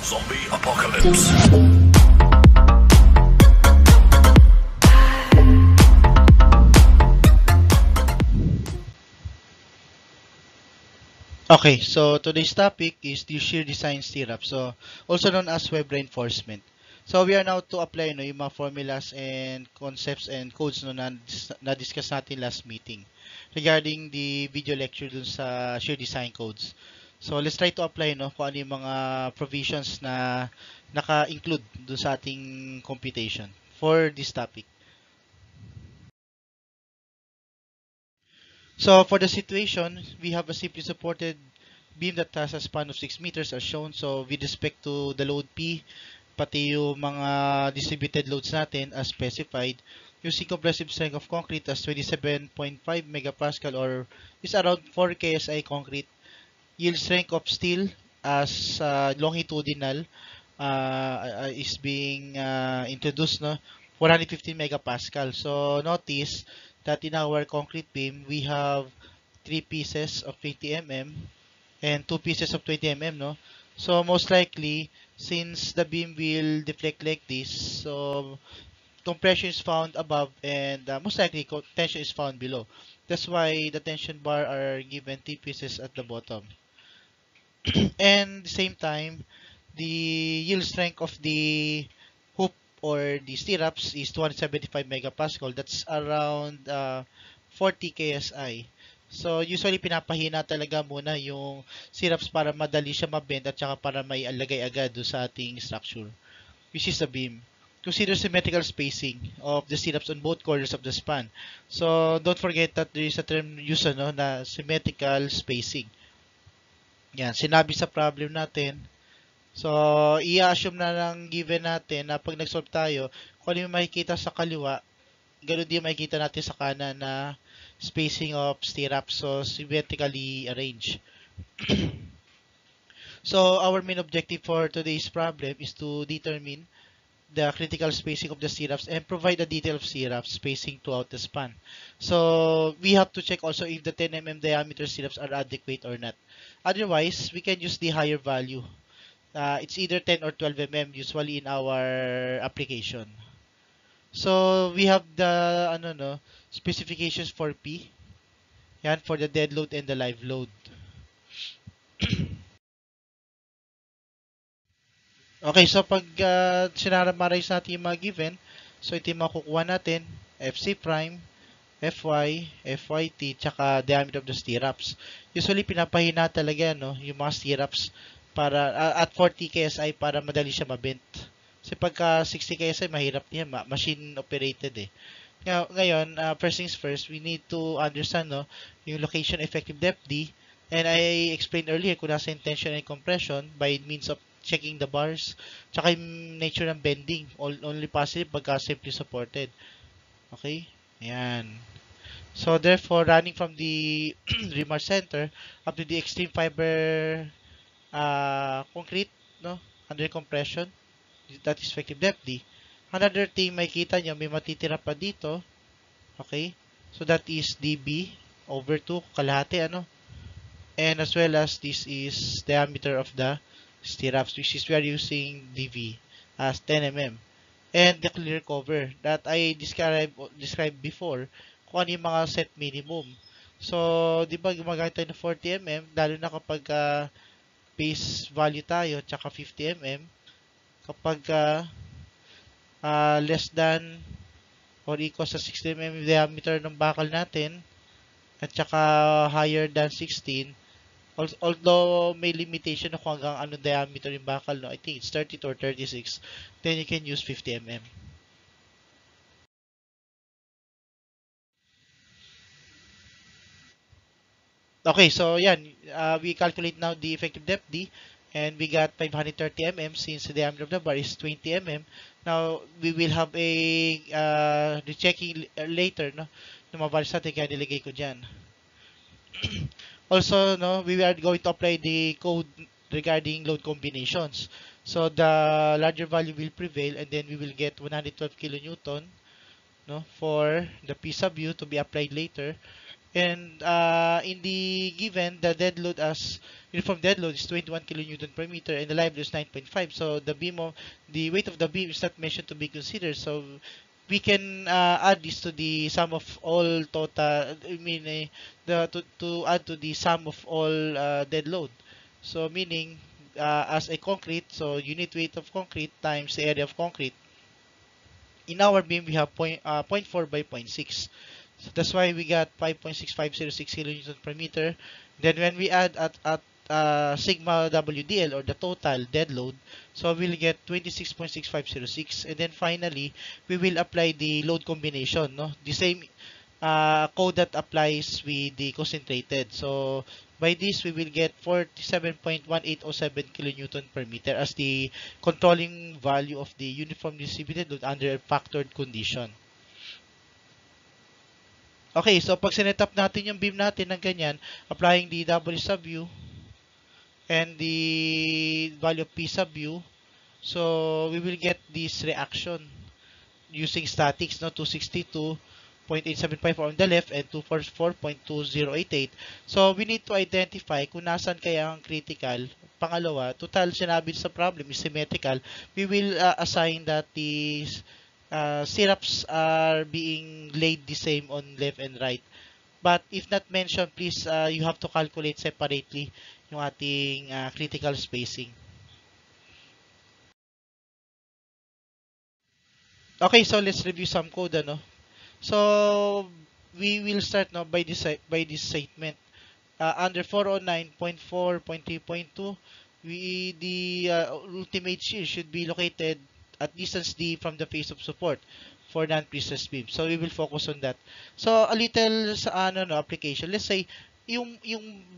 Zombie Apocalypse. Okay, so today's topic is the shear design stirrup, so also known as web reinforcement. So we are now to apply yung mga formulas and concepts and codes na-discuss natin last meeting regarding the video lecture dun sa shear design codes. So let's try to apply kung ano yung mga provisions na naka-include dun sa ating computation for this topic. So for the situation, we have a simply supported beam that has a span of 6 meters as shown. So with respect to the load P, pati yung mga distributed loads natin as specified, using compressive strength of concrete as 27.5 megapascal or is around 4 KSI concrete, yield strength of steel as longitudinal is being introduced, 415 megapascal. So notice that in our concrete beam, we have 3 pieces of 20 mm and 2 pieces of 20 mm, So most likely, since the beam will deflect like this, so compression is found above and most likely tension is found below. That's why the tension bar are given 3 pieces at the bottom. And the same time, the yield strength of the hoop or the stirrups is 275 megapascal. That's around 40 KSI. So usually pinapahina talaga muna yung stirrups para madali siya mabend at saka para may alagay agad do sa ating structure, which is the beam. Consider symmetrical spacing of the stirrups on both corners of the span. So don't forget that there is a term used na symmetrical spacing. Yan, sinabi sa problem natin. So, i-assume na lang given natin na pag nag-solve tayo, kung ano yung makikita sa kaliwa, ganun din makikita natin sa kanan na spacing of stirrups, so symmetrically arranged. So, our main objective for today's problem is to determine the critical spacing of the stirrups and provide a detail of stirrups spacing throughout the span. So, we have to check also if the 10 mm diameter stirrups are adequate or not. Otherwise, we can use the higher value. It's either 10 or 12 mm usually in our application. So, we have the specifications for P. Yan, for the dead load and the live load. Okay, so pag sinaramarise natin yung mga given, so ito yung makukuha natin, FC prime, Fy, Fyt, tsaka diameter of the stirrups. Usually, pinapahina talaga yung mga stirrups para, at 40 KSI para madali siya mabent. Kasi pagka 60 KSI, mahirap niya, machine operated eh. Ngayon, first things first, we need to understand yung location effective depth D, and I explained earlier kung nasa yung tension and compression by means of checking the bars, tsaka yung nature ng bending, only possible pagka simply supported. Okay? Ayan. So, therefore, running from the rebar center up to the extreme fiber concrete, under compression, that is effective depth D. Another thing, makikita nyo, may matitira pa dito. Okay? So, that is dB over 2, kalahati, And as well as this is diameter of the stirrups, which is we are using dV as 10 mm. And the clear cover that I described before, kung ano yung mga set minimum. So, di ba gumagamit tayo ng 40 mm, lalo na kapag base value tayo, tsaka 50 mm, kapag less than or equal sa 16 mm diameter ng bakal natin, at tsaka higher than 16, although may limitation na kung hanggang anong diameter yung bakal, I think it's 32 or 36, then you can use 50 mm. Okay, so yan, we calculate now the effective depth D, and we got 530 mm since the diameter of the bar is 20 mm. Now, we will have a rechecking later, na mabalis natin, kaya nilagay ko dyan. Also, we are going to apply the code regarding load combinations. So, the larger value will prevail, and then we will get 112 kilonewton, for the P sub U to be applied later. And in the given, the dead load as uniform dead load is 21 kilonewton per meter and the live load is 9.5. So the weight of the beam is not mentioned to be considered. So we can add this to the sum of all total. I mean, to add to the sum of all dead load. So meaning as a concrete, so unit weight of concrete times the area of concrete. In our beam, we have zero point 0.4 by zero point 0.6. So that's why we got 5.6506 kilonewton per meter. Then when we add at sigma WDL or the total dead load, so we'll get 26.6506. And then finally, we will apply the load combination, no? The same code that applies with the concentrated. So by this, we will get 47.1807 kilonewton per meter as the controlling value of the uniform distributed load under a factored condition. Okay, so pag sinet up natin yung beam natin ng ganyan, applying the W sub U and the value of P sub U, so we will get this reaction using statics, no? 262.875 on the left and 244.2088. So we need to identify kung nasan kaya ang critical. Pangalawa, total sinabi sa problem is symmetrical. We will assign that the syrups are being laid the same on left and right. But if not mentioned, please you have to calculate separately yung ating critical spacing. Okay, so let's review some code, ano. So we will start now by this statement. Under 409.4.3.2, the ultimate shear should be located at distance D from the face of support for non-precessed beam. So we will focus on that. So a little sa application. Let's say yung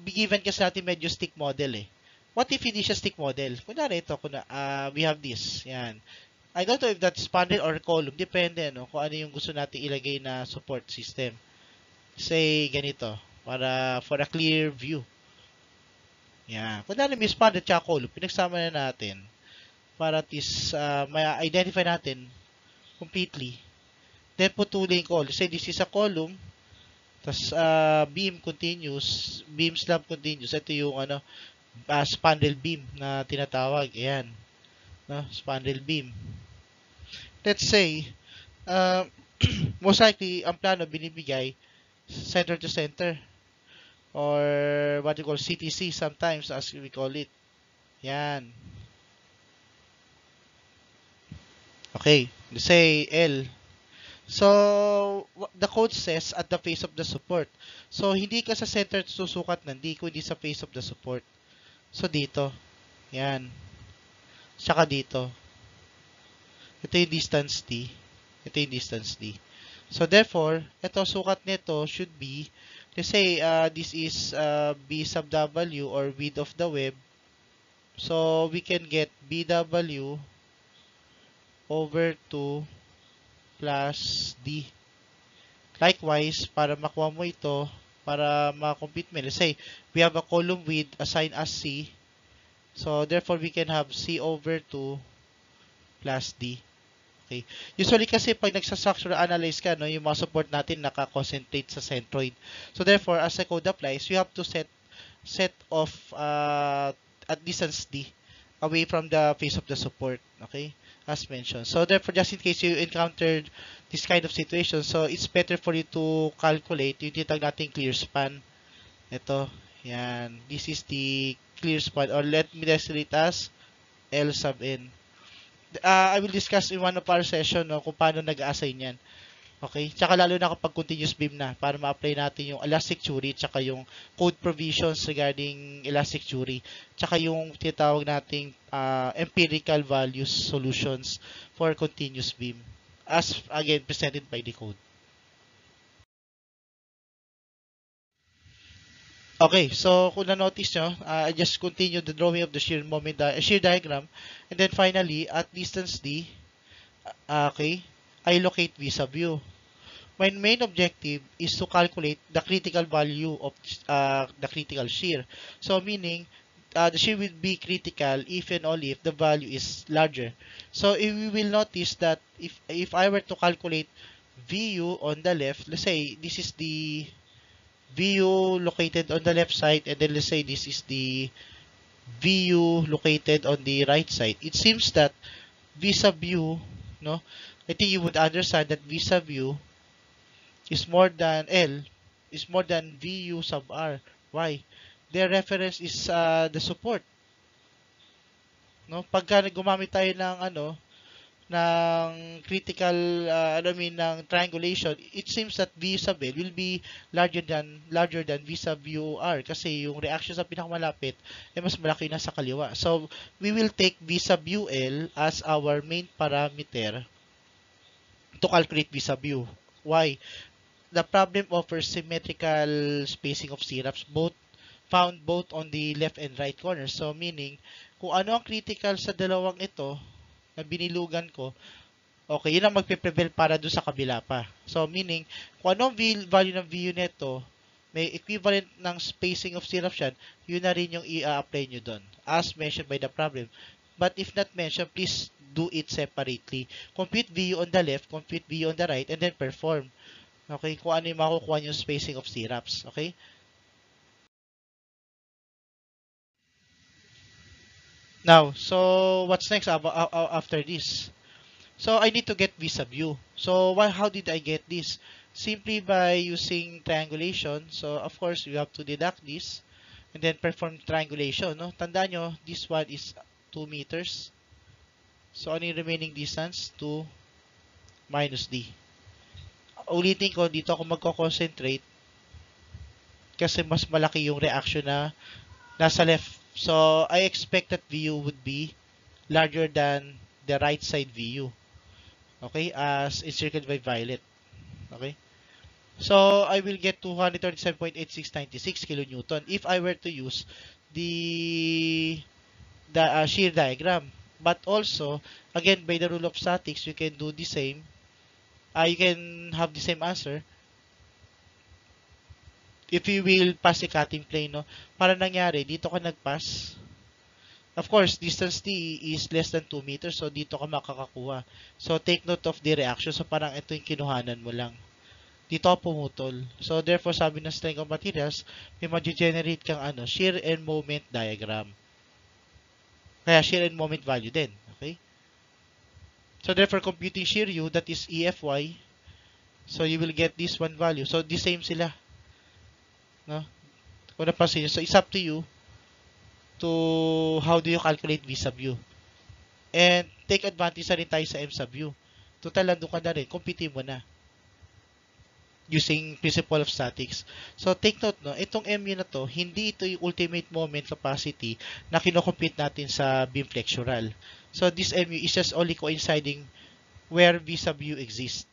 given kasi natin medyo stick model eh. What if hindi siya stick model? Kunwari ito, we have this. Yan. I don't know if that's panel or column. Depende, no? Kung ano yung gusto natin ilagay na support system. Say, ganito. For a clear view. Yan. Kung ano may span at column, pinagsama na natin. Para at least ma-identify natin completely. Then, putulin ko. Say, this is a column. Tapos, beam continuous. Beam slab continuous. Ito yung, spandrel beam na tinatawag. Ayan. No? Spandrel beam. Let's say, most likely, ang plano binibigay center to center or what you call CTC sometimes as we call it. Yan. Okay. Let's say L. So, the code says at the face of the support. So, hindi ka sa center susukat ng D, kundi sa face of the support. So, dito. Yan. Tsaka dito. Ito yung distance D. Ito yung distance D. So, therefore, ito, sukat nito should be, let's say, this is B sub W or width of the web. So, we can get BW over 2 plus D. Likewise, para makuha mo ito, para ma-compute mo, let's say, we have a column width assigned as C. So, therefore, we can have C over 2 plus D. Okay. Usually kasi pag nagsa-structural analyze ka, no, yung mga support natin naka-concentrate sa centroid. So therefore, as the code applies, you have to set off at distance D away from the face of the support. Okay? As mentioned. So therefore, just in case you encountered this kind of situation, so it's better for you to calculate yung tinatawag nating clear span. Ito. Yan. This is the clear span, or let me designate it as L sub N. I will discuss in one of our session, no, kung paano nag-assign yan. Okay? Tsaka lalo na kapag continuous beam na para ma-apply natin yung elastic theory tsaka yung code provisions regarding elastic theory tsaka yung tinatawag nating empirical values solutions for continuous beam as again presented by the code. Okay, so kung na-notice nyo, I just continue the drawing of the shear moment, shear diagram, and then finally, at distance D, okay, I locate V sub U. My main objective is to calculate the critical value of the critical shear. So meaning, the shear will be critical if and only if the value is larger. So if we will notice that if I were to calculate VU on the left, let's say this is the VU located on the left side, and then let's say this is the VU located on the right side. It seems that V sub U, no, I think you would understand that V sub U is more than L, is more than VU sub R. Why? Their reference is the support, no? Pagka gumamit tayo ng ng critical, ng triangulation, it seems that V sub L will be larger than V sub UR kasi yung reaction sa pinakamalapit ay mas malaki na sa kaliwa. So, we will take V sub UL as our main parameter to calculate V sub U. Why? The problem offers symmetrical spacing of syrups found both on the left and right corners. So, meaning, kung ano ang critical sa dalawang ito, na binilugan ko, okay, yun ang magpe-prevail para doon sa kabila pa. So, meaning, kung anong value ng VU neto, may equivalent ng spacing of syrups yan, yun na rin yung i-apply nyo doon, as mentioned by the problem. But if not mentioned, please do it separately. Compute VU on the left, compute VU on the right, and then perform. Okay, kung ano yung makukuha yung spacing of syrups. Okay? Now, so what's next after this? So I need to get V sub U. So how did I get this? Simply by using triangulation. So of course, you have to deduct this and then perform triangulation. No? Tandaan nyo, this one is 2 meters. So ano yung remaining distance? 2 minus D. Ulitin ko, dito ako magko-concentrate kasi mas malaki yung reaction na nasa left. So, I expect that VU would be larger than the right side VU. Okay, as encircled by violet. Okay. So, I will get 237.8696 kilonewton if I were to use the shear diagram. But also, again, by the rule of statics, you can do the same. You can have the same answer if you will pass a cutting plane, no? Para nangyari, dito ka nag-pass. Of course, distance D is less than 2 meters, so dito ka makakakuha. So, take note of the reaction. So, parang ito yung kinuhanan mo lang. Dito ka pumutol. So, therefore, sabi ng strength of materials, may mag-generate kang shear and moment diagram. Kaya, shear and moment value din. Okay? So, therefore, computing shear U, that is EFY. So, you will get this one value. So, the same sila. No? Kung napansin nyo. So, it's up to you to how do you calculate V sub U. And take advantage na rin tayo sa M sub U. Total, nandun ka na rin. Compute mo na. Using principle of statics. So, take note, no? Itong MU na to, hindi ito yung ultimate moment capacity na kinocompute natin sa beam flexural. So, this MU is just only coinciding where V sub U exists.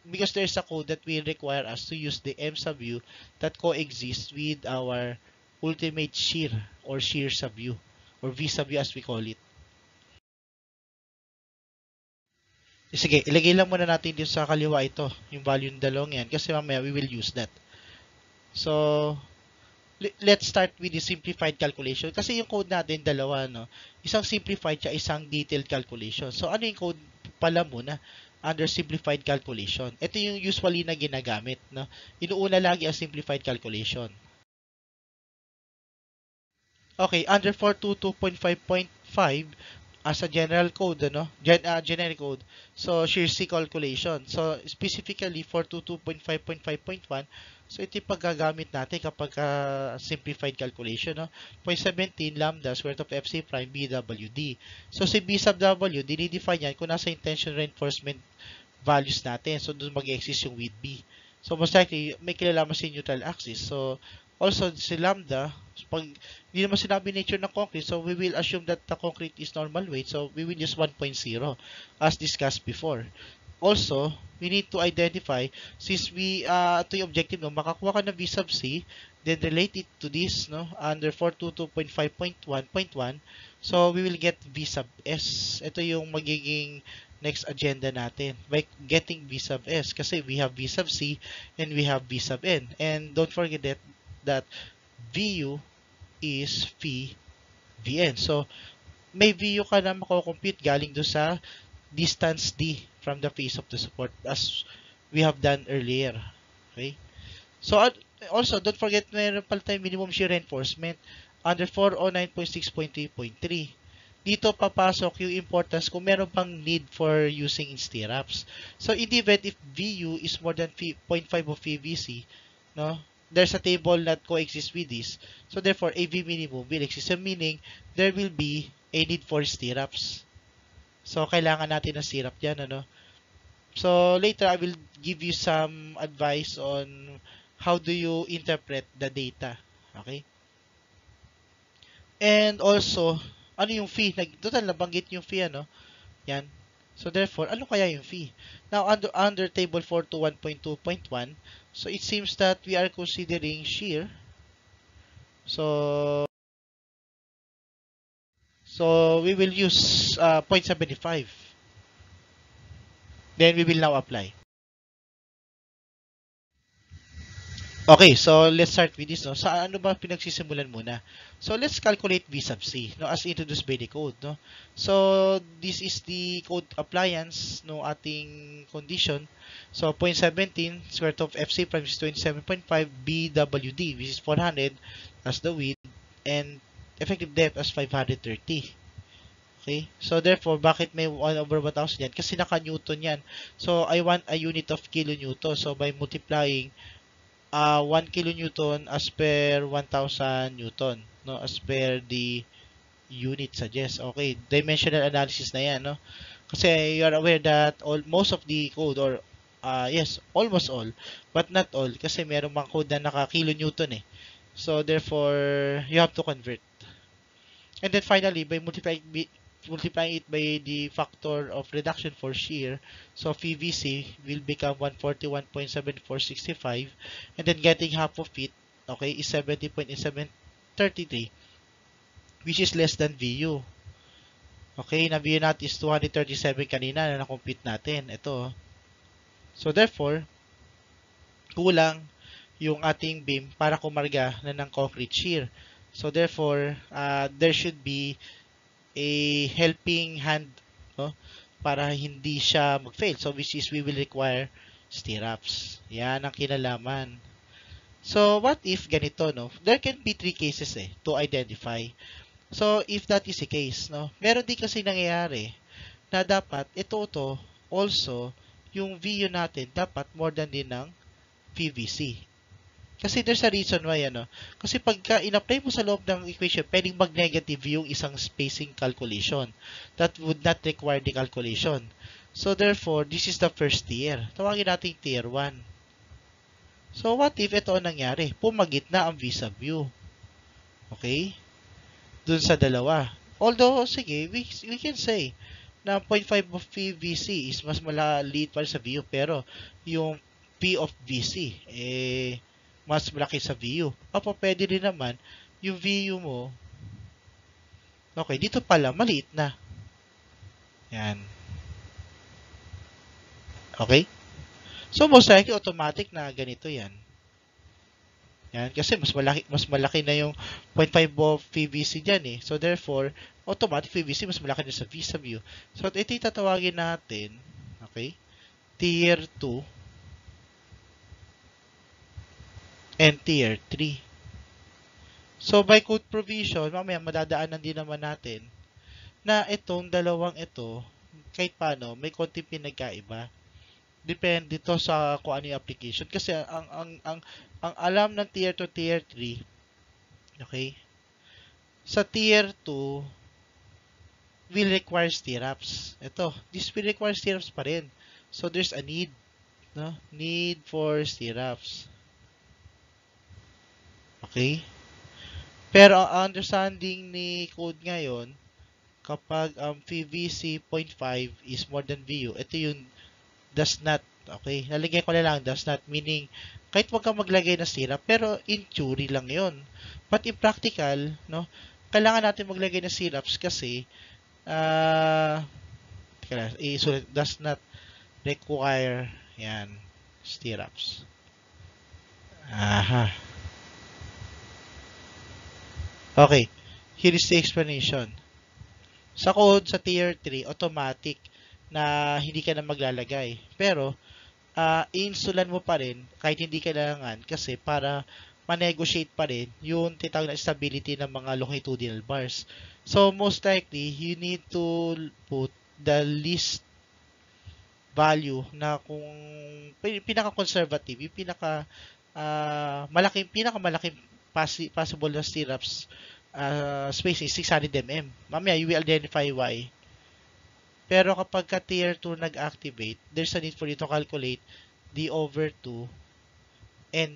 Because there's a code that will require us to use the M sub U that coexists with our ultimate shear or shear sub U or V sub U as we call it. Sige, ilagay lang muna natin dito sa kaliwa ito, yung value ng dalawang yan kasi mamaya we will use that. So, let's start with the simplified calculation kasi yung code natin dalawa, no? Isang simplified siya, isang detailed calculation. So, ano yung code pala muna? Under simplified calculation. Ito yung usually na ginagamit, no? Inuuna lagi ang simplified calculation. Okay, under 422.5.5 as a general code, no? Generic code. So, shear C calculation. So, specifically 422.5.5.1, so ito yung paggagamit natin kapag simplified calculation, no? 0.17 lambda square root of FC prime BWD. So, si B sub W, dinidefine yan kung nasa intention reinforcement values natin. So, doon mag-exist yung with B. So, most likely, may kilalaman si neutral axis. So, also, si lambda, pag hindi naman sinabi nature ng concrete, so we will assume that the concrete is normal weight. So, we will use 1.0 as discussed before. Also, we need to identify, since ito yung objective, no, makakuha ka ng V sub C, then relate it to this, no, under 422.5.1.1. So, we will get V sub S. Ito yung magiging next agenda natin by getting V sub S kasi we have V sub C and we have V sub N. And don't forget that VU is phi Vn. So, may VU ka na mako-compute galing do sa distance D from the face of the support as we have done earlier. Okay? So, also, don't forget, meron pala tayong minimum shear reinforcement under 409.6.3.3. Dito papasok yung importance kung meron pang need for using in stirrups. So, in the event if VU is more than 0.5 of VVC, no, there's a table that coexists with this. So, therefore, AV minimum will exist. So, meaning, there will be a need for stirrups. So, kailangan natin ng stirrup dyan, ano. So, later, I will give you some advice on how do you interpret the data. Okay? And also, ano yung fee? Total, nabanggit yung fee, ano? Yan. So, therefore, ano kaya yung fee? Now, under table 421.2.1, so it seems that we are considering shear. So we will use 0.75. Then, we will now apply. Okay, so let's start with this, no? Sa ano ba pinagsisimulan muna? So let's calculate V sub C, no, as introduced by the code, no? So this is the code appliance no ating condition. So 0.17 square root of FC prime is 27.5 BWD, which is 400 as the width and effective depth as 530. Okay? So therefore, bakit may 1 over 1,000 yan? Kasi naka-Newton yan. So I want a unit of kilonewton. So by multiplying 1 kilonewton as per 1,000 newton, no, as per the unit suggests. Okay, dimensional analysis na yan, no, kasi you are aware that most of the code or yes, almost all but not all, kasi meron mga code na naka kilonewton eh, so therefore you have to convert. And then finally, by multiplying it by the factor of reduction for shear, so VVC will become 141.7465, and then getting half of it, okay, is 70.8733, which is less than VU. Okay, na VU natin is 237 kanina na na-compute natin. Ito. So therefore, kulang yung ating beam para kumarga na ng concrete shear. So therefore, there should be a helping hand, no, para hindi siya mag-fail. So which is we will require stirrups. Yan ang kinalaman. So what if ganito, no? There can be 3 cases to identify. So if that is the case, no, meron din kasi nangyayari na dapat ito also yung VU natin dapat more than din ng PVC. Kasi there's a reason why, ano. Kasi pagka in-apply mo sa loob ng equation, pwedeng mag-negative yung isang spacing calculation. That would not require the calculation. So therefore, this is the first tier. Tawagin natin tier 1. So what if ito ang nangyari? Pumagitna ang V sub U. Okay? Dun sa dalawa. Although, sige, we can say na 0.5 of PVC is mas maliit para sa VU, pero yung P of VC, mas malaki sa VU. Opo, pwede rin naman yung VU mo, okay, dito pala, maliit na. Yan. Okay? So, most likely, automatic na ganito yan. Yan, kasi mas malaki na yung 0.5 of PVC dyan eh. So, therefore, automatic PVC mas malaki na sa V sub U. So, ito yung tatawagin natin, okay, Tier 2 and Tier 3. So, by code provision, mamaya madadaanan din naman natin na itong dalawang ito, kahit paano, may konting pinagkaiba. Depende to sa kung ano yung application. Kasi ang alam ng Tier 2, Tier 3, okay, sa Tier 2, will require stirrups. Ito, this will require stirrups pa rin. So, there's a need, no? Need for stirrups. Okay? Pero ang understanding ni code ngayon, kapag ang PVC 0.5 is more than VU, ito yung does not, okay? Nalagay ko na lang does not, meaning kahit wag kang maglagay ng stirrup, pero in theory lang yon. But in practical, no, kailangan natin maglagay ng stirrups kasi does not require yan, stirrups. Aha. Okay, here is the explanation. Sa code, sa tier 3, automatic na hindi ka na maglalagay. Pero, insulan mo pa rin kahit hindi kailangan kasi para ma-negotiate pa rin yung tinatawag na stability ng mga longitudinal bars. So, most likely, you need to put the least value na kung pinaka-conservative, yung pinakamalaking possible na stirrups space is 600 mm. Mamaya, you will identify why. Pero kapag ka tier 2 nag-activate, there's a need for you to calculate D over 2 and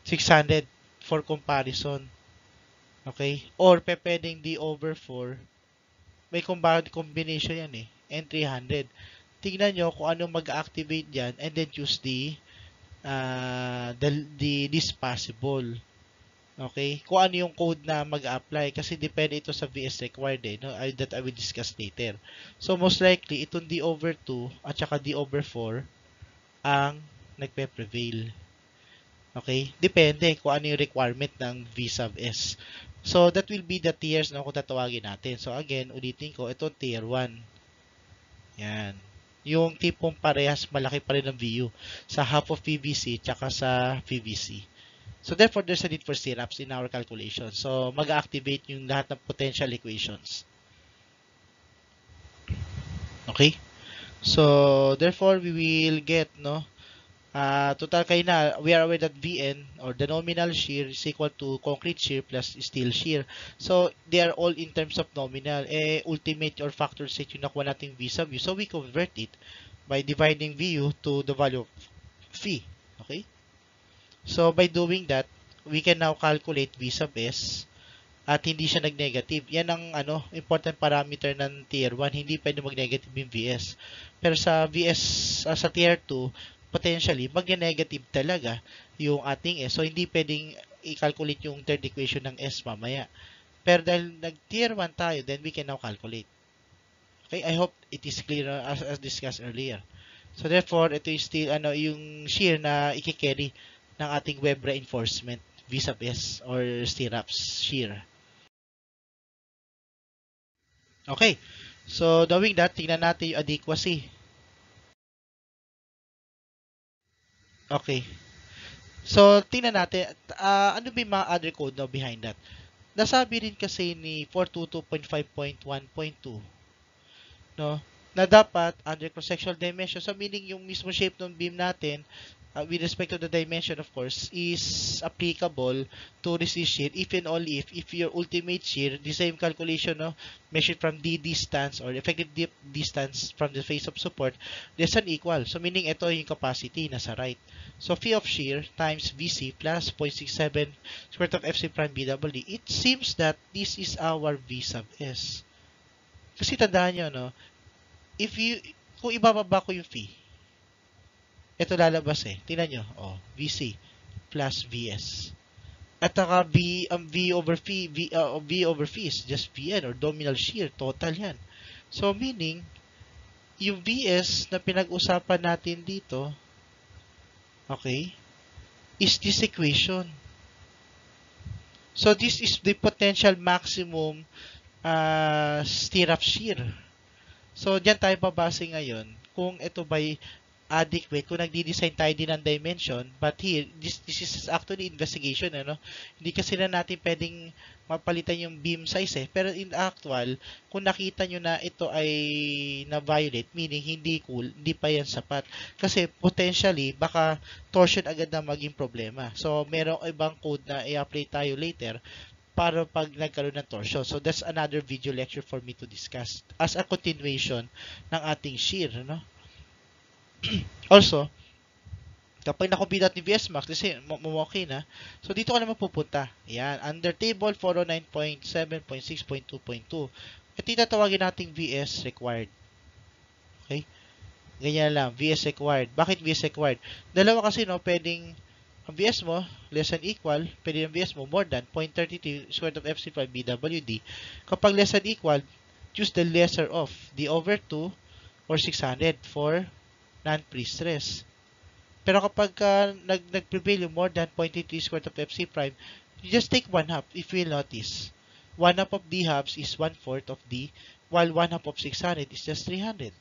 600 for comparison. Okay? Or pwedeng D over 4. May combination yan eh. And 300. Tingnan nyo kung ano mag-activate dyan and then choose the least possible. Okay? Kung ano yung code na mag-apply kasi depende ito sa VS required eh, no? That I will discuss later. So most likely itong D over 2 at saka D over 4 ang nagpe-prevail. Okay? Depende kung ano yung requirement ng V sub S. So that will be the tiers na kung tatawagin natin. So again, ulitin ko, ito tier 1. Yan. Yung tipong parehas malaki pa rin ang VU sa half of PVC tsaka sa PVC. So therefore, there's a need for stirrups in our calculation. So mag-activate yung lahat ng potential equations. Okay? So therefore, we will get, no, total kayo na, we are aware that Vn or the nominal shear is equal to concrete shear plus steel shear. So they are all in terms of nominal. Ultimate or factor set yung nakuha natin V sub U. So we convert it by dividing VU to the value of phi. Okay? So, by doing that, we can now calculate V sub S at hindi siya nag-negative. Yan ang important parameter ng tier 1. Hindi pwede mag-negative yung VS. Pero sa VS, sa tier 2, potentially, mag-negative talaga yung ating S. So, hindi pwedeng i-calculate yung third equation ng S mamaya. Pero dahil nag-tier 1 tayo, then we can now calculate. Okay? I hope it is clear as discussed earlier. So, therefore, ito is still yung shear na i-carry ng ating web reinforcement V sub S or stirrups shear. Okay. So, doing that, tingnan natin yung adequacy. Okay. So, tingnan natin, ano ba yung mga other code now behind that? Nasabi rin kasi ni 422.5.1.2, no, na dapat under cross-sectional dimension, so meaning yung mismo shape ng beam natin, with respect to the dimension, of course, is applicable to resist shear if and only if your ultimate shear, the same calculation, no, measured from D distance or effective distance from the face of support, less than equal. So, meaning ito yung capacity nasa right. So, phi of shear times VC plus 0.67 square root of FC prime BWD. It seems that this is our V sub S. Kasi tandaan nyo, no, kung ibababa ko yung phi, ito lalabas eh. Tingnan nyo. Oh, VC plus VS. At saka V over phi is just Vn or nominal shear. Total yan. So, meaning, yung VS na pinag-usapan natin dito, okay, is this equation. So, this is the potential maximum stirrup shear. So, diyan tayo babase ngayon kung ito ba'y adequate, kung nagdi-design tayo din ng dimension, but here, this is actually investigation, Hindi kasi na natin pwedeng mapalitan yung beam size eh. Pero in actual, kung nakita nyo na ito ay na-violate, meaning hindi cool, hindi pa yan sapat. Kasi potentially, baka torsion agad na maging problema. So, merong ibang code na i-apply tayo later para pag nagkaroon ng torsion. So, that's another video lecture for me to discuss as a continuation ng ating shear, Also, kapag nakumpita ni VS Max, kasi okay na, so dito ka naman pupunta. Yan, under table 409.7.6.2.2. Ito yung tatawagin nating VS required. Okay? Ganyan lang, VS required. Bakit VS required? Dalawa kasi, pwedeng ang VS mo, less than equal, pwede yung VS mo more than 0.32 square root of FC5 BWD. Kapag less than equal, choose the lesser of D over 2 or 600 for non-pre-stress. Pero kapag nag-prevail yung more than 0.33 square root of FC prime, you just take 1/2 if you will notice. 1/2 of D halves is 1/4 of D, while 1/2 of 600 is just 300.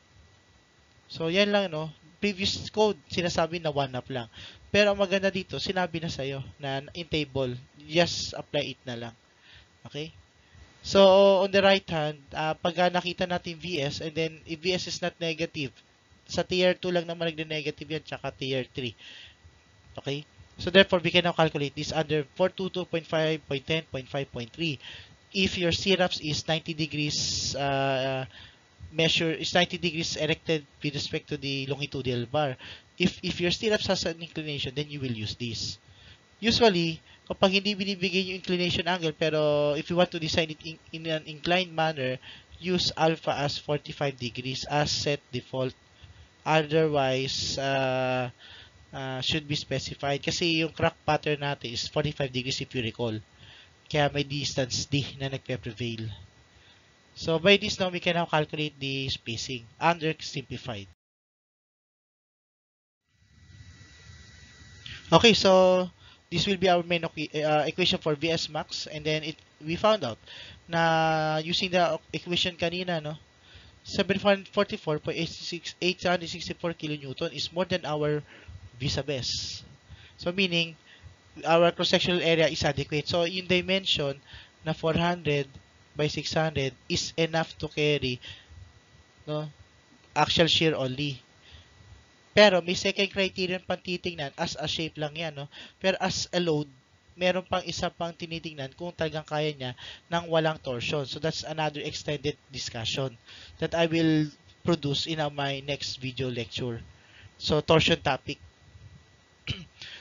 So, yan lang, no? Previous code, sinasabi na 1 up lang. Pero ang maganda dito, sinabi na sa'yo na in table, just apply it na lang. Okay? So, on the right hand, pag nakita natin VS, and then if VS is not negative, sa tier 2 lang naman nagne-negative yan, tsaka tier 3. Okay? So, therefore, we can now calculate this under 422.5.10.5.3. If your syrups is 90 degrees measure is 90 degrees erected with respect to the longitudinal bar. If your stirrups has an inclination, then you will use this. Usually, kapag hindi binibigay yung inclination angle, pero if you want to design it in an inclined manner, use alpha as 45 degrees as set default. Otherwise, should be specified. Kasi yung crack pattern natin is 45 degrees if you recall. Kaya may distance D na nagpe-prevail. So, by this now, we can now calculate the spacing under simplified. Okay, so this will be our main equation for VS max, and then we found out na using the equation kanina, no, 744.864 kilonewton is more than our V sub S. So, meaning, our cross-sectional area is adequate. So, yung dimension na 400 by 600 is enough to carry, no, axial shear only. Pero may second criterion pang titingnan, as a shape lang yan, no? Pero as a load, meron pang isa pang tinitingnan kung talagang kaya niya nang walang torsion. So that's another extended discussion that I will produce in my next video lecture. So torsion topic.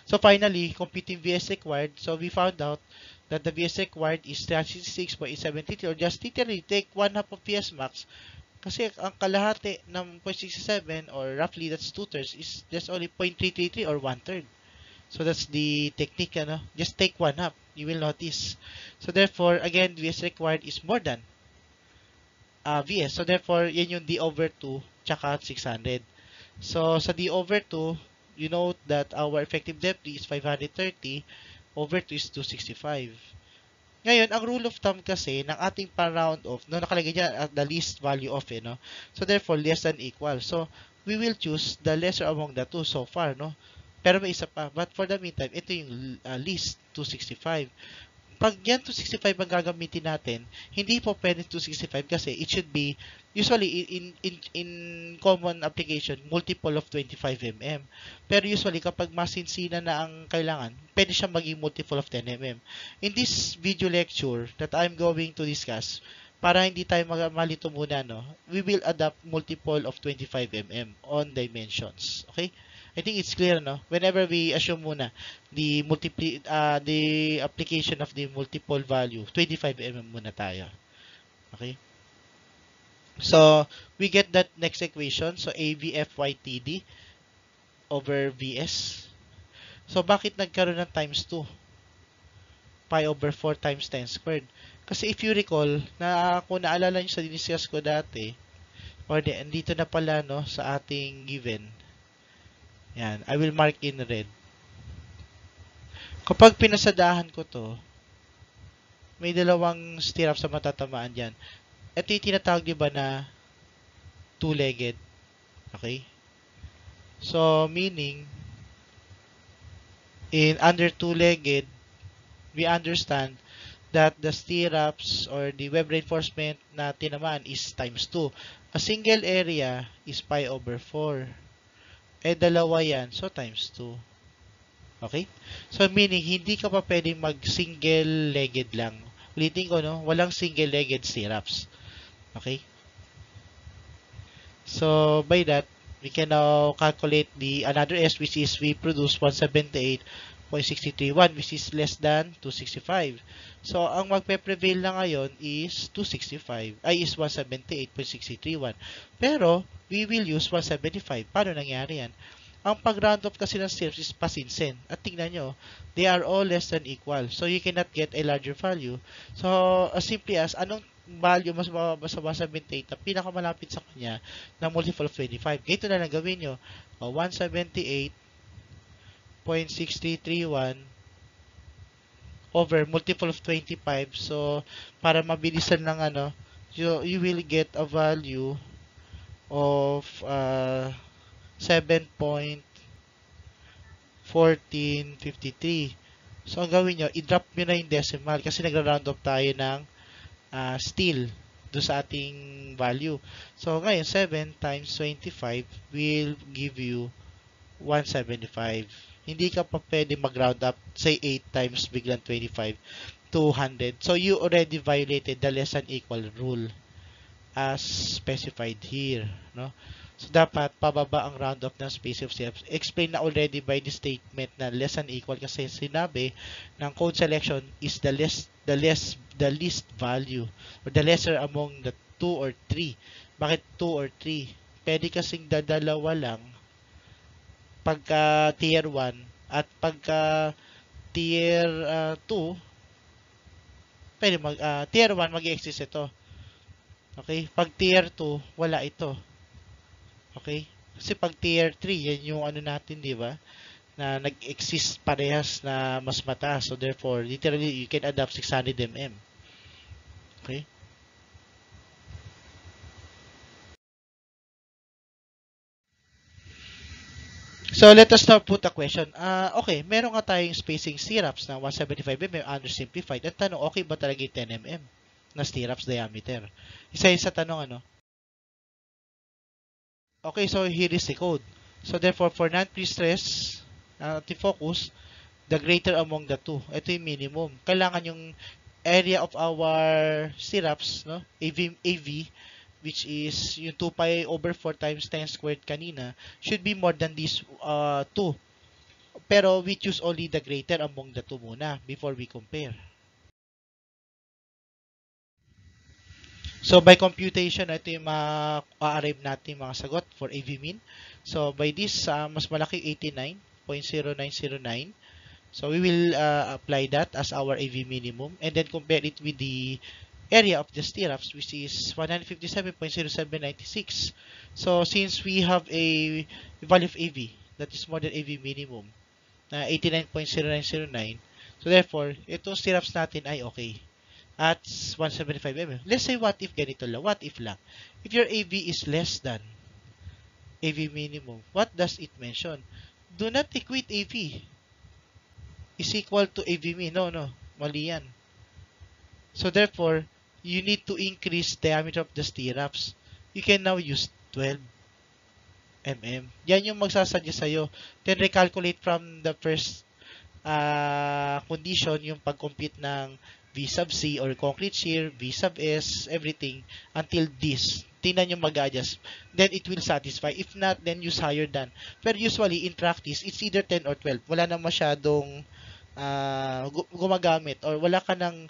So finally, computing VS required. So we found out that the VS required is 366.873, or just literally take 1/2 of VS max. Kasi ang kalahati ng 0.67 or roughly that's 2/3 is just only 0.333 or 1/3. So that's the technique, ano? Just take 1/2. You will notice. So therefore, again, VS required is more than VS. So therefore, yan yung D over 2 tsaka 600. So sa D over 2, you note that our effective depth is 530 over 2 is 265. Ngayon, ang rule of thumb kasi ng ating pa-round off, no, nakalagay dyan at the least value of, no? So, therefore, less than equal. So, we will choose the lesser among the two so far, no? Pero may isa pa. But for the meantime, ito yung least 265. Pag yan 265 ang gagamitin natin, hindi po pwede 265 kasi it should be, usually, in common application, multiple of 25 mm. Pero usually, kapag masinsina na ang kailangan, pwede siya maging multiple of 10 mm. In this video lecture that I'm going to discuss, para hindi tayo malito muna, no, we will adopt multiple of 25 mm on dimensions. Okay? I think it's clear, no? Whenever we assume muna the application of the multiple value, 25 mm muna tayo. Okay? So, we get that next equation. So, AVFYTD over VS. So, bakit nagkaroon ng times 2? Pi over 4 times 10 squared. Kasi if you recall, kung naalala nyo sa diniscuss ko dati, or dito na pala, no, sa ating given, yan, I will mark in red. Kapag pinasadahan ko to, may dalawang stirrup sa matatamaan dyan. Ito yung tinatawag, di ba, na two-legged. Okay? So, meaning, under two-legged, we understand that the stirrups or the web reinforcement na tinamaan is times 2. A single area is pi over 4. Dalawa yan. So, times 2. Okay? So, meaning, hindi ka pa pwedeng mag-single-legged lang. Ulitin ko, no? Walang single-legged stirrups. Okay? So, by that, we can now calculate the another S, which is we produce 178.631, which is less than 265. So, ang magpe-prevail na ngayon is 265, is 178.631. Pero, we will use 175. Paano nangyari yan? Ang pag-round off kasi ng stirrups is pasinsin. At tingnan nyo, they are all less than equal. So, you cannot get a larger value. So, as simply as, anong value mas mababa sa 178 na pinakamalapit sa kanya na multiple of 25. Ganito na lang gawin nyo. 178.6331 over multiple of 25. So, para mabilisan ng you will get a value of 7.1453. So, ang gawin nyo, i-drop nyo na yung decimal kasi nagra-round off tayo ng still do sa ating value. So, ngayon, 7 times 25 will give you 175. Hindi ka pa pwede mag-round up, say 8 times biglang 25, 200. So, you already violated the less than equal rule as specified here, no? So, dapat pababa ang round off ng space of steps. Explain na already by the statement na less than equal kasi sinabi ng code selection is the least value or the lesser among the 2 or 3. Bakit 2 or 3? Pwede kasing dadalawa lang pagka tier 1 at pagka tier 2 pwede tier 1 mag-exist ito. Okay? Pag tier 2, wala ito. Okay? Kasi pag tier 3, yan yung ano natin, di ba? Na nag-exist parehas na mas mataas. So, therefore, literally, you can adapt 600 mm. Okay? So, let us now put a question. Okay, meron nga tayong spacing stirrups na 175 mm undersimplified. Ang tanong, okay ba talaga yung 10 mm na stirrups diameter? Isa-isa tanong, ano? Okay, so here is the code. So, therefore, for non-pre-stress, anti-focus, the greater among the two. Ito yung minimum. Kailangan yung area of our stirrups, no? AV, which is yung 2 pi over 4 times 10 squared kanina, should be more than these 2. Pero we choose only the greater among the two muna before we compare. So, by computation, ito yung ma-arrive natin mga sagot for AV mean. So, by this, mas malaki 89.0909. So, we will apply that as our AV minimum and then compare it with the area of the stirrups, which is 157.0796. So, since we have a value of AV that is more than AV minimum, na 89.0909, so therefore, itong stirrups natin ay okay at 175 mm. Let's say what if ganito lang. What if lang? If your AV is less than AV minimum, what does it mention? Do not equate AV is equal to AV min. No. Mali yan. So therefore, you need to increase diameter of the stirrups. You can now use 12 mm. Yan yung magsasuggest sa'yo. Then recalculate from the first condition, yung pag-compute ng V sub C or concrete shear, V sub S, everything, until this. Tingnan yung mag-adjust. Then, it will satisfy. If not, then use higher than. Pero usually, in practice, it's either 10 or 12. Wala na masyadong gumagamit or wala ka ng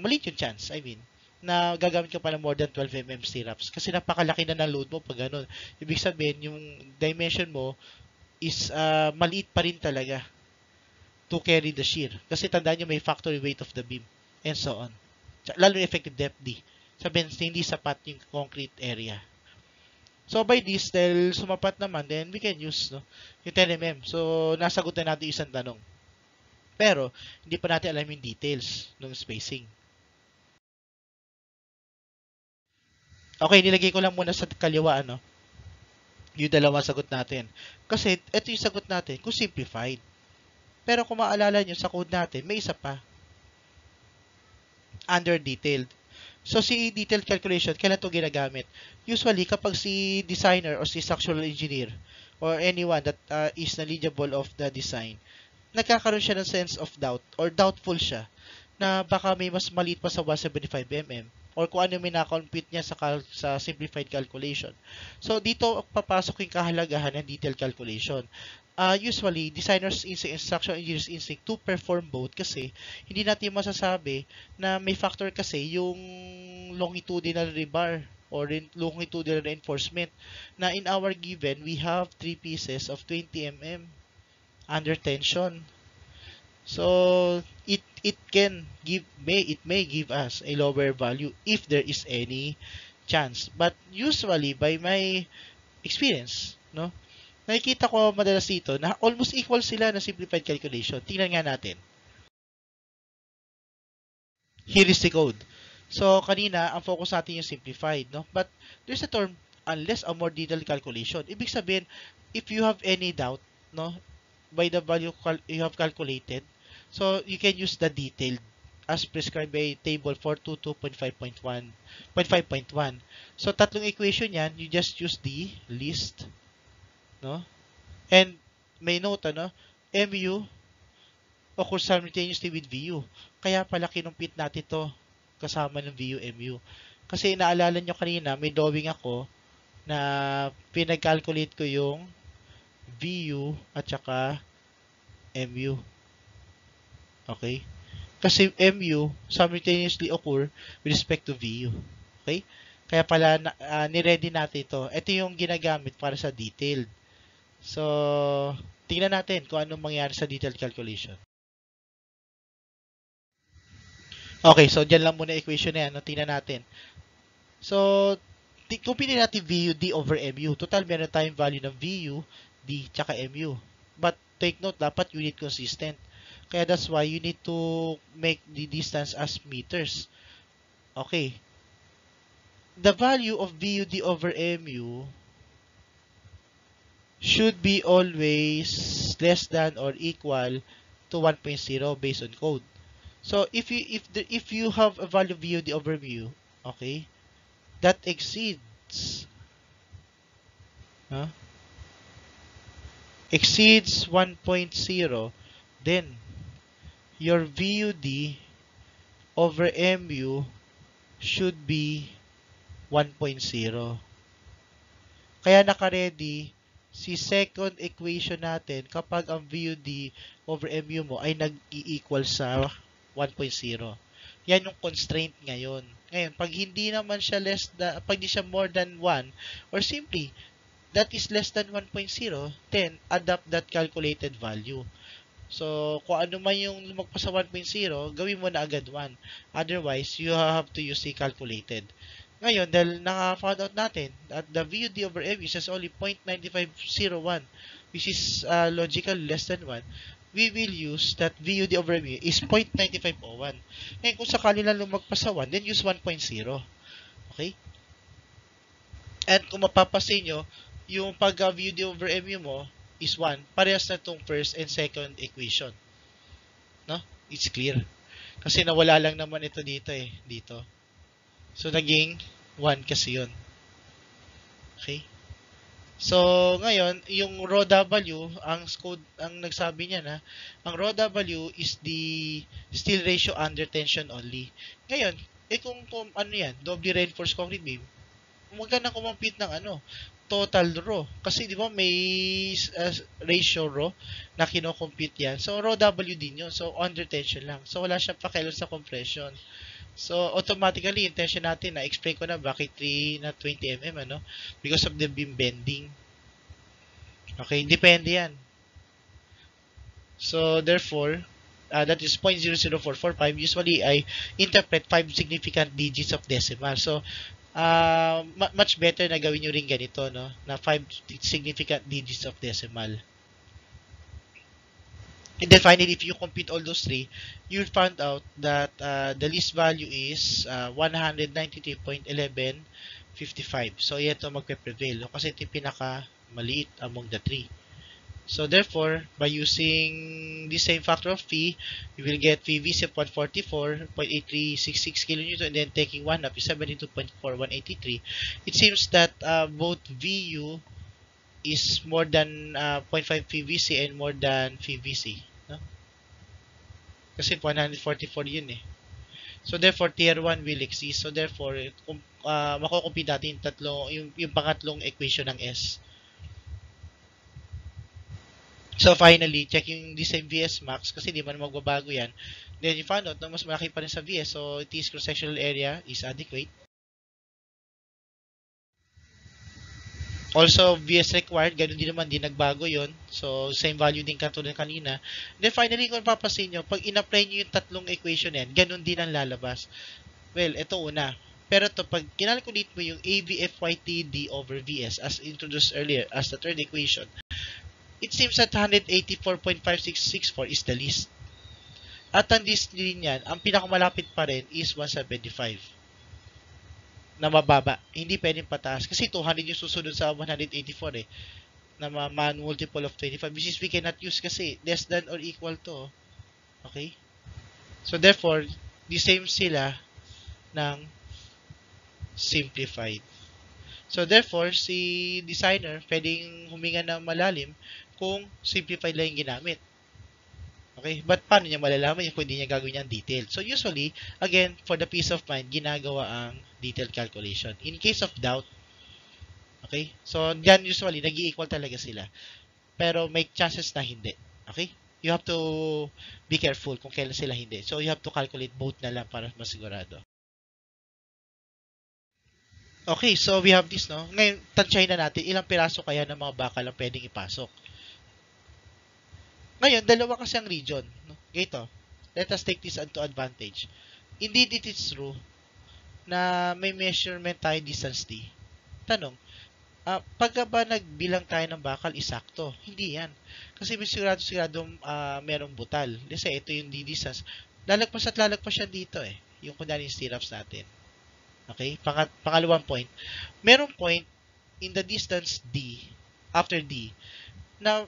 maliit yung chance, I mean, na gagamit ka pa ng more than 12 mm stirrups. Kasi napakalaki na ng load mo pag ganun. Ibig sabihin, yung dimension mo is maliit pa rin talaga to carry the shear. Kasi tandaan nyo, may factory weight of the beam and so on. Lalo yung effective depth D. Sabihin, hindi sapat yung concrete area. So, by this, dahil sumapat naman, then we can use yung 10 mm. So, nasagot na natin isang tanong. Pero, hindi pa natin alam yung details ng spacing. Okay, nilagay ko lang muna sa kaliwa, yung dalawang sagot natin. Kasi, ito yung sagot natin kung simplified. Pero kung maalala nyo sa code natin, may isa pa. Under detailed. So, si detailed calculation, kailan ito ginagamit? Usually, kapag si designer or si structural engineer or anyone that is knowledgeable of the design, nagkakaroon siya ng sense of doubt or doubtful siya na baka may mas maliit pa sa 175 mm or kung ano may na-compute niya sa simplified calculation. So, dito papasok yung kahalagahan ng detailed calculation. Usually, designers instinct, instructional engineers instinct to perform both kasi hindi natin masasabi na may factor kasi yung longitudinal rebar or longitudinal reinforcement na in our given, we have 3 pieces of 20 mm under tension. So, it may give us a lower value if there is any chance. But usually, by my experience, nakikita ko madalas dito na almost equal sila na simplified calculation. Tingnan nga natin. Here is the code. So, kanina, ang focus natin yung simplified, But there's a term unless a more detailed calculation. Ibig sabihin, if you have any doubt, no, by the value you have calculated, so you can use the detailed as prescribed by table 422.5.1. So tatlong equation yan, you just use the list, no? And may note, ano, MU occurs simultaneously with VU. Kaya pala kinumpit natin to kasama ng VU MU. Kasi naalala nyo kanina, may drawing ako na pinag-calculate ko yung VU at saka MU. Okay? Kasi MU simultaneously occur with respect to VU. Okay? Kaya pala ni-ready natin ito. Ito yung ginagamit para sa detailed. So, tingnan natin kung anong mangyari sa detailed calculation. Okay, so dyan lang muna equation na yan. No? Tingnan natin. So, kumpinin natin VU D over MU. Total, meron tayong value ng VU, D, tsaka MU. But, take note, dapat unit consistent. Kaya that's why you need to make the distance as meters. Okay. The value of VUD over MU should be always less than or equal to 1.0 based on code. So if you have a value of VUD over MU, okay, that exceeds 1.0, then your VUD over MU should be 1.0. Kaya naka-ready si second equation natin kapag ang VUD over MU mo ay nag-i-equal sa 1.0. Yan yung constraint ngayon. Ngayon, pag hindi naman siya pag di siya more than 1, or simply, that is less than 1.0, then adapt that calculated value. So, kung ano man yung lumagpas sa 1.0, gawin mo na agad 1. Otherwise, you have to use the calculated. Ngayon, dahil naka-found out natin that the VUD over MU is only 0.9501, which is logical less than 1, we will use that VUD over MU is 0.9501. Ngayon, kung sakali lang lumagpas sa 1, then use 1.0. Okay? And kung mapapasin nyo, yung pag-VUD over MU mo is 1, parehas na itong first and second equation. No? It's clear. Kasi nawala lang naman ito dito eh. Dito. So, naging 1 kasi yun. Okay? So, ngayon, yung raw W, ang nagsabi niya na, ang raw W is the steel ratio under tension only. Ngayon, kung ano yan, doubly reinforced concrete beam, huwag ka na kumampit ng total raw. Kasi di ba may ratio raw na kinocompute yan. So, raw W din yun. So, under tension lang. So, wala siyang pakialam sa compression. So, automatically, yung tension natin, na-explain ko na bakit 3 na 20 mm, because of the beam bending. Okay, depende yan. So, therefore, that is 0.00445. Usually, I interpret 5 significant digits of decimal. So, much better na gawin nyo rin ganito, no? Na 5 significant digits of decimal. And then finally, if you compute all those three, you'll find out that the least value is 193.1155. So, yan ito magpe-prevail. Kasi ito yung pinaka-maliit among the three. So, therefore, by using the same factor of phi, you will get PVC of 144.8366 kN, and then taking 1 up is 72.4183. It seems that both VU is more than 0.5 PVC and more than PVC. No? Kasi 144 yun eh. So, therefore, tier 1 will exist. So, therefore, makukumpit natin yung pangatlong equation ng S. So, finally, check yung the same VS max kasi di man magbabago yan. Then, you find out na mas malaki pa rin sa VS. So, its cross-sectional area is adequate. Also, VS required, ganun din naman, di nagbago yon. So, same value din katulad kanina. Then, finally, kung papasin nyo, pag in-apply nyo yung tatlong equation yan, ganun din ang lalabas. Well, ito una. Pero ito, pag kinalculate mo yung AVFYTD over VS as introduced earlier as the third equation, it seems that 184.5664 is the least. At ang least din yan, ang pinakamalapit pa rin is 175. na mababa. Hindi pwedeng pataas. Kasi 200 yung susunod sa 184 eh. Na man multiple of 25. Which is we cannot use kasi less than or equal to. Okay? So therefore, the same sila ng simplified. So therefore, si designer pwedeng huminga ng malalim kung simplified lang yung ginamit. Okay? But paano niya malalaman yung kung hindi niya gagawin yung detail? So usually, again, for the peace of mind, ginagawa ang detailed calculation. In case of doubt, okay? So yan usually, nag-i-equal talaga sila. Pero may chances na hindi. Okay? You have to be careful kung kailan sila hindi. So you have to calculate both na lang para masigurado. Okay, so we have this, no? Ngayon, tansyahin na natin ilang piraso kaya ng mga bakal ang pwedeng ipasok. Ngayon, dalawa kasi ang region. No? Ito, let us take this into advantage. Indeed, it is true na may measurement tayo distance D. Tanong, pagka ba nagbilang tayo ng bakal, isakto? Hindi yan. Kasi may sigurado merong butal. Kasi ito yung D distance. Lalagpas at lalagpas siya dito eh. Yung kunwari yung stirrups natin. Okay? Pangalawang point. Merong point in the distance D, after D, na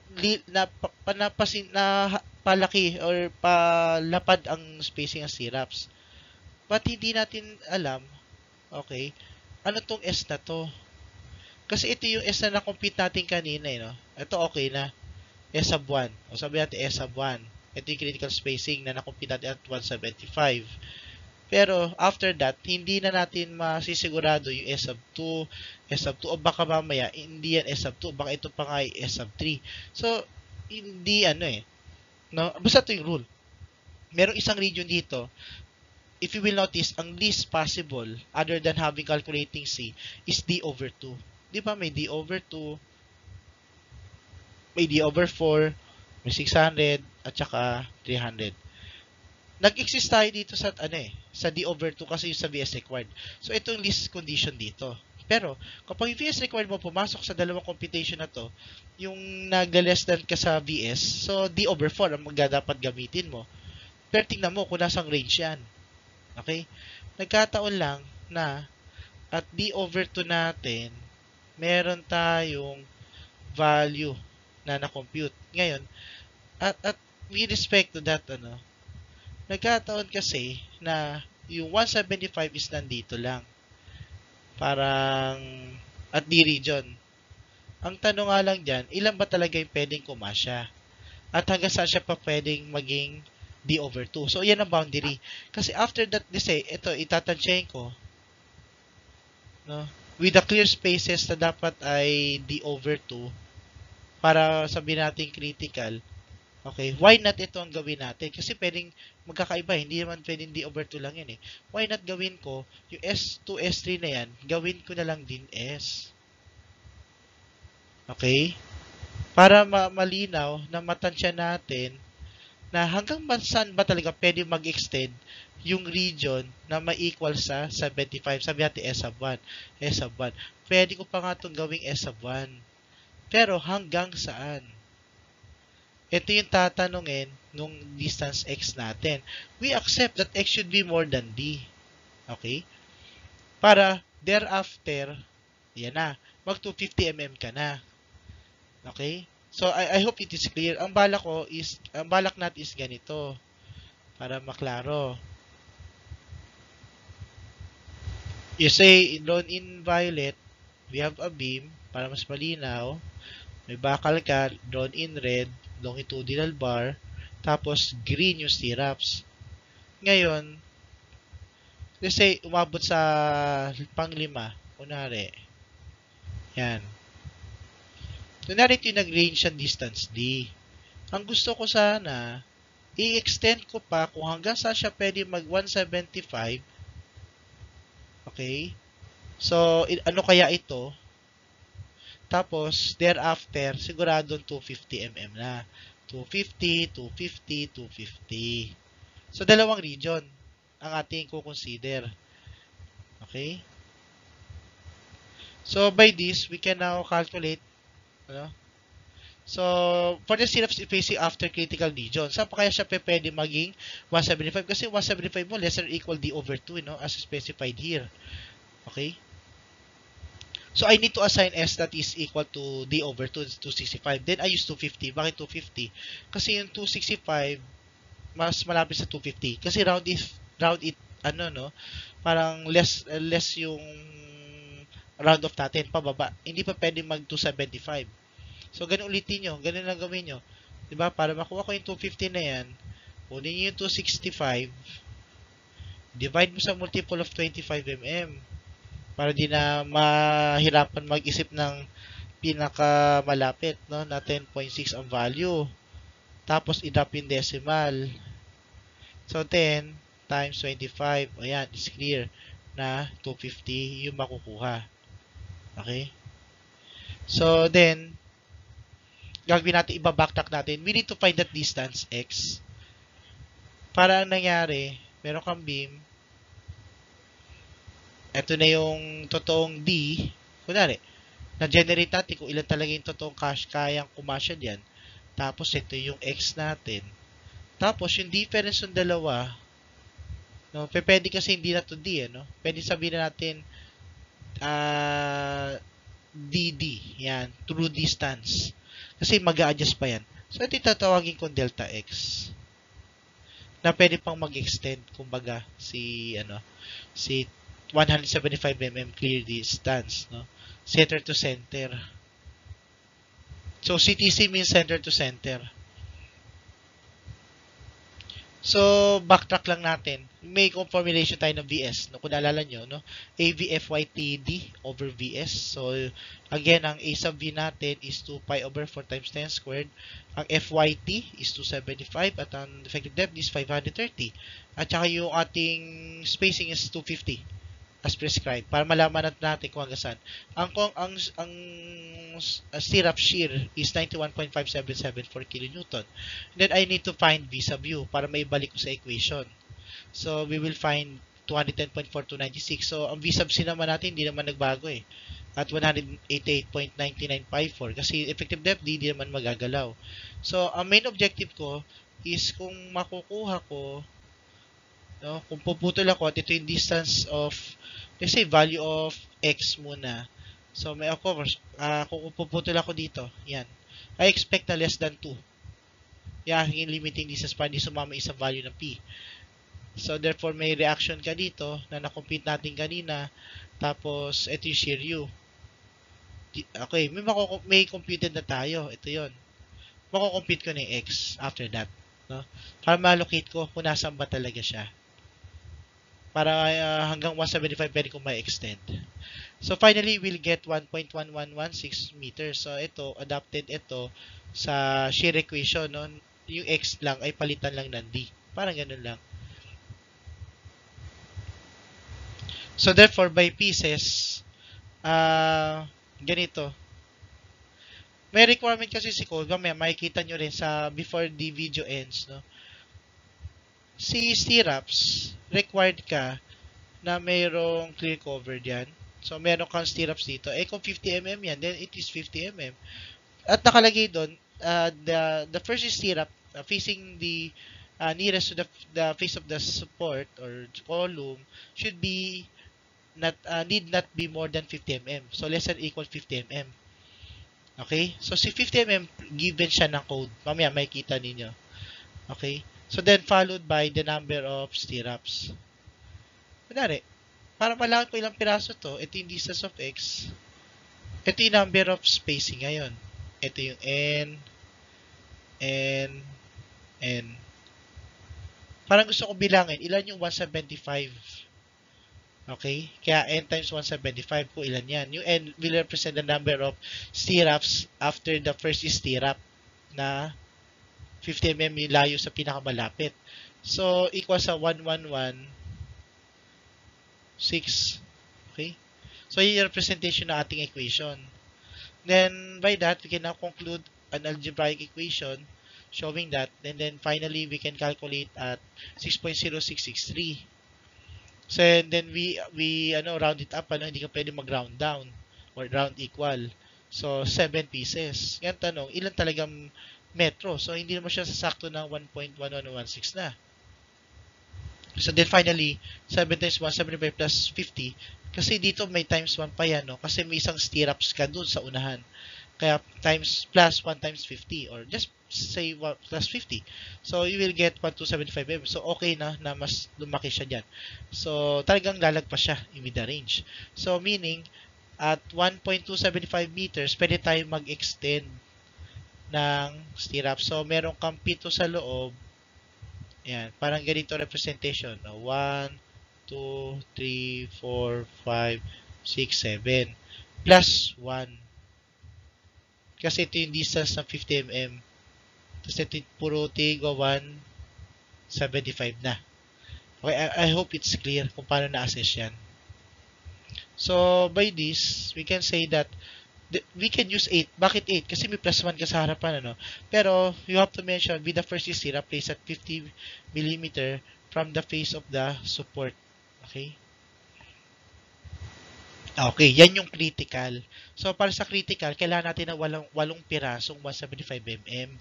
palaki or palapad ang spacing ng stirrups. But hindi natin alam, okay, ano tong S na to? Kasi ito yung S na na-compute natin kanina, no? Ito okay na. S sub 1. O sabi natin S sub 1. Ito yung critical spacing na na-compute natin at 175. Pero, after that, hindi na natin masisigurado yung S sub 2, S sub 2, o baka mamaya, hindi yan S sub 2, baka ito pa nga yung S sub 3. So, hindi no? Basta ito yung rule. Merong isang region dito, if you will notice, ang least possible, other than having calculating C, is D over 2. Di ba, may D over 2, may D over 4, may 600, at saka 300. Nag-exist tayo dito sa sa D over 2 kasi yung sa VS required. So ito yung least condition dito. Pero kapag yung VS required mo pumasok sa dalawang computation na to, yung nag-less than ka sa VS, so D over 4 ang dapat gamitin mo. Pero tingnan mo kung nasang range yan. Okay? Nagkataon lang na at D over 2 natin, meron tayong value na na-compute. Ngayon, at with respect to that, nagkataon kasi na yung 175 is nandito lang. Parang at D region. Ang tanong nga lang dyan, ilan ba talaga yung pwedeng kumasya? At hanggang saan siya pa pwedeng maging D over 2. So, yan ang boundary. Kasi after that, say, ito, itatansyahin ko, no? With the clear spaces na dapat ay D over 2, para sabihin natin critical, okay, why not ito ang gawin natin? Kasi pwedeng magkakaiba, hindi naman pwedeng D over 2 lang yan eh. Why not gawin ko, yung S2, S3 na yan, gawin ko na lang din S. Okay? Para malinaw na matansya natin na hanggang saan ba talaga pwede mag-extend yung region na ma-equal sa 75. Sabi natin S sub 1. S sub 1. Pwede ko pa nga itong gawing S sub 1. Pero hanggang saan? Ito yung tatanungin nung distance x natin. We accept that x should be more than d. Okay? Para thereafter, yan na, mag 250 mm ka na. Okay? So, I hope it is clear. Ang balak natin is ganito. Para maklaro. You say, drawn in violet, we have a beam, para mas malinaw. May bakal ka, drawn in red, longitudinal bar, tapos green yung stirrups. Ngayon, let's say, umabot sa pang-5, kunwari. Yan. Kunwari ito yung nag-range ang distance D. Ang gusto ko sana, i-extend ko pa kung hanggang saan siya pwede mag 175. Okay? So, ano kaya ito? Tapos, thereafter, siguradong 250 mm na. 250, 250, 250. So, dalawang region ang ating kukonsider. Okay? So, by this, we can now calculate, So, for the stirrups spacing after critical region, saan pa kaya siya pwede maging 175? Kasi 175 mo, less or equal D over 2, as specified here. Okay? So, I need to assign S that is equal to D over 265. Then, I use 250. Bakit 250? Kasi yung 265, mas malapit sa 250. Kasi round it, ano, no? Parang less yung round off natin, pababa. Hindi pa pwede mag 275. So, ganun ulitin nyo. Ganun lang gawin nyo. Diba? Para makuha ko yung 250 na yan, kunin nyo yung 265, divide mo sa multiple of 25 mm para di na mahirapan mag-isip ng pinakamalapit, no, na 10.6 ang value. Tapos, i-drop yung decimal. So, 10 times 25. Ayan, is clear na 250 yung makukuha. Okay? So, then, gagawin natin, iba-backtrack natin. We need to find that distance, x. Para ang nangyari, meron kang beam. Ito na yung totoong D. Kunwari, na-generate natin kung ilan talaga yung totoong kayang kumasya diyan. Tapos, ito yung x natin. Tapos, yung difference ng dalawa, no, pwede kasi hindi na to D, no? Pwede sabihin na natin, DD. Yan, true distance. Kasi mag-a-adjust pa yan. So, ito tatawagin kong delta x. Na pwede pang mag-extend, kumbaga, si 175 mm clear distance, no? Center to center. So, CTC means center to center. So, backtrack lang natin. May formulation tayo ng VS, no? Kung naalala nyo, no? AVFYTD over VS. So, again, ang A sub V natin is 2 pi over 4 times 10 squared. Ang FYT is 275 at ang effective depth is 530. At saka yung ating spacing is 250 as prescribed para malaman natin kung hanggang saan. Ang stirrup shear is 91.577 for kilonewton. Then I need to find V sub U para maibalik ko sa equation. So we will find 210.4296. So ang V sub C naman natin hindi naman nagbago eh. At 188.9954 kasi effective depth di naman magagalaw. So ang main objective ko is kung makukuha ko, no, kung puputol ako at ito yung distance of, let's say, value of x muna. So, may of course, kung puputol ako dito, yan. I expect na less than 2. Yan, yung limiting distance para hindi sumama isang value ng p. So, therefore, may reaction ka dito na na-compute natin kanina. Tapos, ito yung shear u. Okay, may computed na tayo. Ito yon. Makukompute ko na yung x after that. No? Para ma-allocate ko kung nasaan ba talaga siya. Para hanggang 175 pwede kong ma-extend. So, finally, we'll get 1.1116 meters. So, ito, adapted ito sa shear equation. No? Yung x lang ay palitan lang ng d. Parang ganun lang. So, therefore, by pieces, ganito. May requirement kasi si code. Mamaya, makikita nyo rin sa before the video ends. No? Si stirrups, required ka na mayroong clear cover diyan. So, meron kang stirrups dito. Eh, kung 50 mm yan, then it is 50 mm. At nakalagay doon, the first stirrup facing the nearest to the face of the support or column should be need not be more than 50 mm. So, less than equal 50 mm. Okay? So, si 50 mm, given siya ng code. Mamaya, makikita ninyo. Okay? So, then followed by the number of stirrups. Kunwari, para malaman ko ilang piraso to, ito yung distance of x. Ito yung number of spacing ngayon. Ito yung n. Parang gusto ko bilangin, ilan yung 175? Okay? Kaya n times 175 ko ilan yan. Yung n will represent the number of stirrups after the first stirrup na 50 mm yung layo sa pinakamalapit. So, equal sa 111.6. Okay? So, yun yung representation ng ating equation. Then, by that, we can now conclude an algebraic equation showing that. And then, finally, we can calculate at 6.0663. So, and then, we round it up. Hindi ka pwede mag-round down or round equal. So, 7 pieces. Yan tanong, ilan talagang metro? So, hindi naman siya sasakto ng 1.1116 na. So then finally, 7 times 1, 75 plus 50. Kasi dito may times 1 pa yan, no? Kasi may isang stirrups ka dun sa unahan. Kaya times plus 1 times 50 or just say 1 plus 50. So you will get 1275 mm. So okay na mas lumaki siya diyan. So talagang lalagpas siya in the range. So meaning at 1.275 meters, pwede tayong mag-extend ng stirrup. So meron kang pito sa loob. Yan, parang ganito representation. 1, 2, 3, 4, 5, 6, 7. Plus 1. Kasi ito yung distance ng 50 mm. Tapos ito puro tigo 175 na. Okay, I hope it's clear kung paano na-assess yan. So, by this, we can say that we can use 8. Bakit 8? Kasi may plus 1 ka sa harapan, ano? Pero, you have to mention, with the first stirrup placed at 50 mm from the face of the support. Okay? Okay, yan yung critical. So, para sa critical, kailangan natin ng 8 pirasong 175 mm.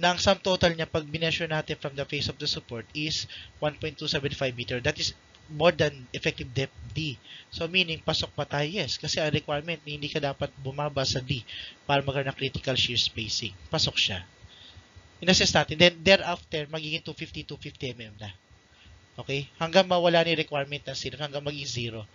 Na ang sum total niya pag bineasure natin from the face of the support is 1.275 meter. That is more than effective depth D. So meaning pasok pa tayo, yes, kasi ang requirement hindi ka dapat bumaba sa D para magkaroon ng critical shear spacing. Pasok siya. In-assess natin. Then thereafter magiging 250 mm na. Okay? Hanggang mawala ni requirement ng zero, hanggang maging 0.